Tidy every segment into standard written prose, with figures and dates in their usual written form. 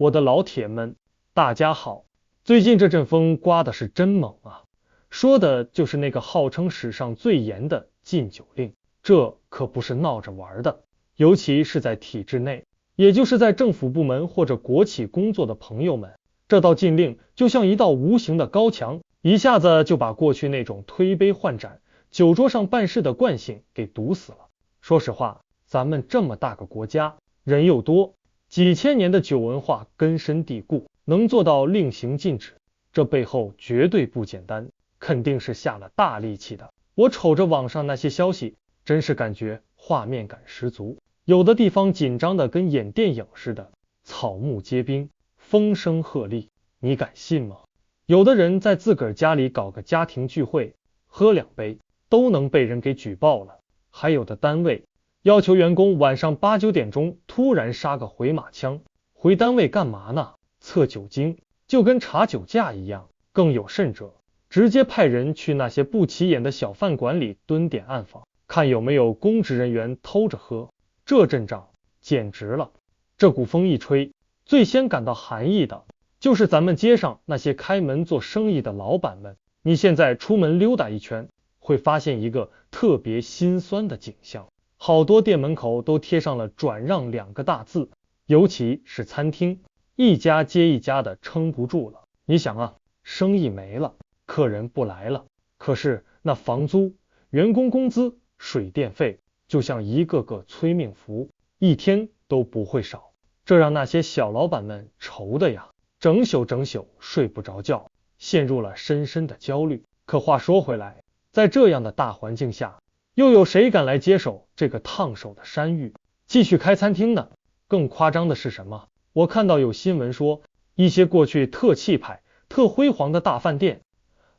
我的老铁们，大家好！最近这阵风刮的是真猛啊，说的就是那个号称史上最严的禁酒令，这可不是闹着玩的，尤其是在体制内，也就是在政府部门或者国企工作的朋友们，这道禁令就像一道无形的高墙，一下子就把过去那种推杯换盏、酒桌上办事的惯性给堵死了。说实话，咱们这么大个国家，人又多，几千年的酒文化根深蒂固，能做到令行禁止，这背后绝对不简单，肯定是下了大力气的。我瞅着网上那些消息，真是感觉画面感十足，有的地方紧张的跟演电影似的，草木皆兵，风声鹤唳，你敢信吗？有的人在自个儿家里搞个家庭聚会，喝2杯都能被人给举报了，还有的单位要求员工晚上8、9点钟突然杀个回马枪，回单位干嘛呢？测酒精，就跟查酒驾一样。更有甚者，直接派人去那些不起眼的小饭馆里蹲点暗访，看有没有公职人员偷着喝。这阵仗简直了！这股风一吹，最先感到寒意的就是咱们街上那些开门做生意的老板们。你现在出门溜达一圈，会发现一个特别心酸的景象。好多店门口都贴上了转让2个大字，尤其是餐厅，一家接一家的撑不住了。你想啊，生意没了，客人不来了，可是那房租、员工工资、水电费就像一个个催命符，一天都不会少。这让那些小老板们愁的呀，整宿睡不着觉，陷入了深深的焦虑。可话说回来，在这样的大环境下，又有谁敢来接手这个烫手的山芋，继续开餐厅呢？更夸张的是什么？我看到有新闻说，一些过去特气派、特辉煌的大饭店，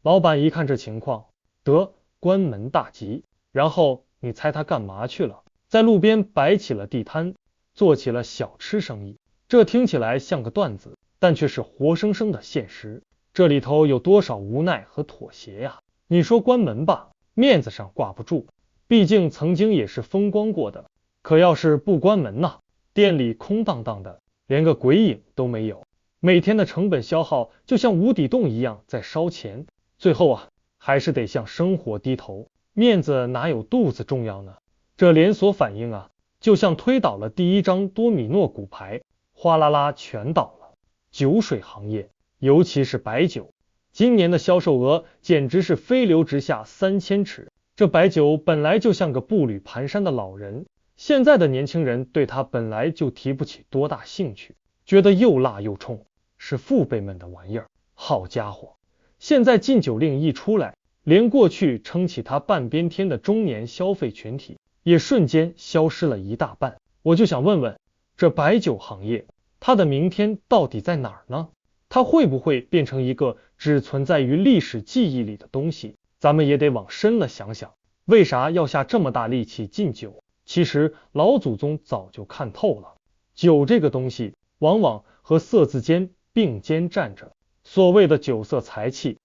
老板一看这情况，得关门大吉。然后你猜他干嘛去了？在路边摆起了地摊，做起了小吃生意。这听起来像个段子，但却是活生生的现实。这里头有多少无奈和妥协呀？你说关门吧，面子上挂不住，毕竟曾经也是风光过的。可要是不关门呢，店里空荡荡的，连个鬼影都没有，每天的成本消耗就像无底洞一样在烧钱，最后啊，还是得向生活低头，面子哪有肚子重要呢？这连锁反应啊，就像推倒了第一张多米诺骨牌，哗啦啦全倒了。酒水行业，尤其是白酒，今年的销售额简直是飞流直下3000尺。这白酒本来就像个步履蹒跚的老人，现在的年轻人对它本来就提不起多大兴趣，觉得又辣又冲，是父辈们的玩意儿。好家伙，现在禁酒令一出来，连过去撑起它半边天的中年消费群体也瞬间消失了一大半。我就想问问，这白酒行业，它的明天到底在哪儿呢？它会不会变成一个只存在于历史记忆里的东西？咱们也得往深了想想，为啥要下这么大力气禁酒？其实老祖宗早就看透了，酒这个东西往往和色字间并肩站着。所谓的酒色财气，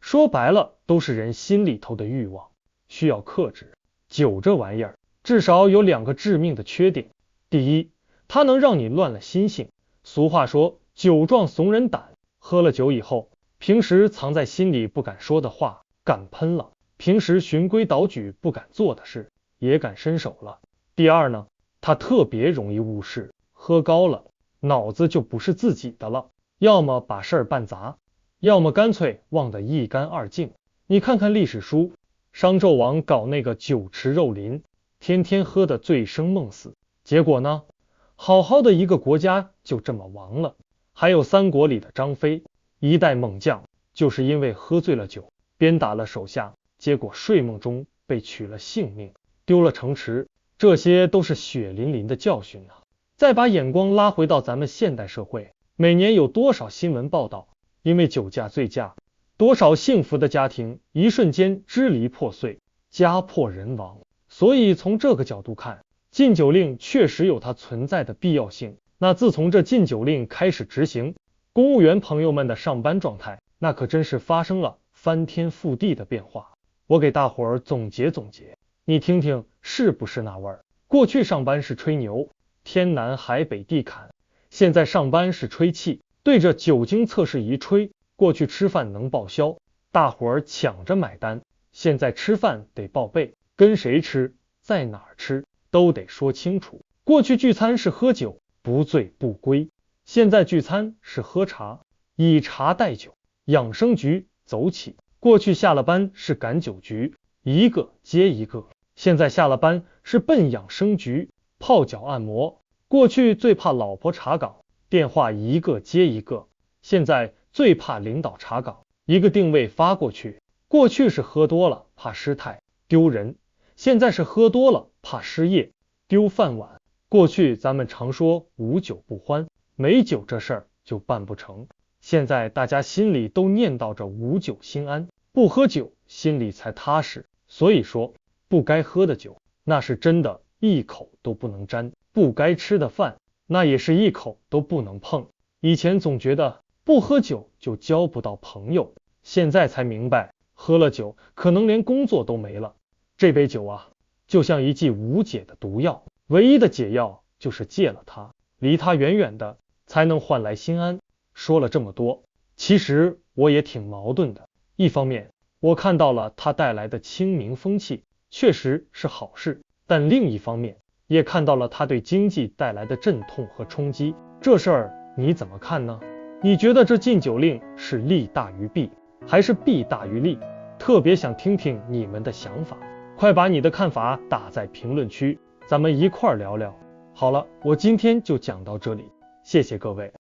说白了都是人心里头的欲望，需要克制。酒这玩意儿至少有2个致命的缺点。第一，它能让你乱了心性。俗话说酒壮怂人胆，喝了酒以后，平时藏在心里不敢说的话敢喷了，平时循规蹈矩不敢做的事也敢伸手了。第二呢，它特别容易误事，喝高了脑子就不是自己的了，要么把事儿办砸，要么干脆忘得一干二净。你看看历史书，商纣王搞那个酒池肉林，天天喝得醉生梦死，结果呢，好好的一个国家就这么亡了。还有三国里的张飞，一代猛将，就是因为喝醉了酒，鞭打了手下，结果睡梦中被取了性命，丢了城池。这些都是血淋淋的教训啊！再把眼光拉回到咱们现代社会，每年有多少新闻报道，因为酒驾醉驾，多少幸福的家庭一瞬间支离破碎，家破人亡。所以从这个角度看，禁酒令确实有它存在的必要性。那自从这禁酒令开始执行，公务员朋友们的上班状态那可真是发生了翻天覆地的变化。我给大伙儿总结总结，你听听是不是那味儿？过去上班是吹牛，天南海北地侃，现在上班是吹气，对着酒精测试仪吹。过去吃饭能报销，大伙儿抢着买单，现在吃饭得报备，跟谁吃，在哪儿吃，都得说清楚。过去聚餐是喝酒，不醉不归，现在聚餐是喝茶，以茶代酒，养生局走起。过去下了班是赶酒局，一个接一个，现在下了班是奔养生局，泡脚按摩。过去最怕老婆查岗，电话一个接一个，现在最怕领导查岗，一个定位发过去。过去是喝多了怕失态丢人，现在是喝多了怕失业丢饭碗。过去咱们常说无酒不欢，没酒这事儿就办不成，现在大家心里都念叨着无酒心安，不喝酒心里才踏实。所以说不该喝的酒那是真的一口都不能沾，不该吃的饭那也是一口都不能碰。以前总觉得不喝酒就交不到朋友，现在才明白喝了酒可能连工作都没了。这杯酒啊，就像一剂无解的毒药，唯一的解药就是戒了它，离它远远的，才能换来心安。说了这么多，其实我也挺矛盾的。一方面我看到了它带来的清明风气，确实是好事，但另一方面也看到了它对经济带来的阵痛和冲击。这事儿你怎么看呢？你觉得这禁酒令是利大于弊，还是弊大于利？特别想听听你们的想法，快把你的看法打在评论区，咱们一块儿聊聊。好了，我今天就讲到这里，谢谢各位。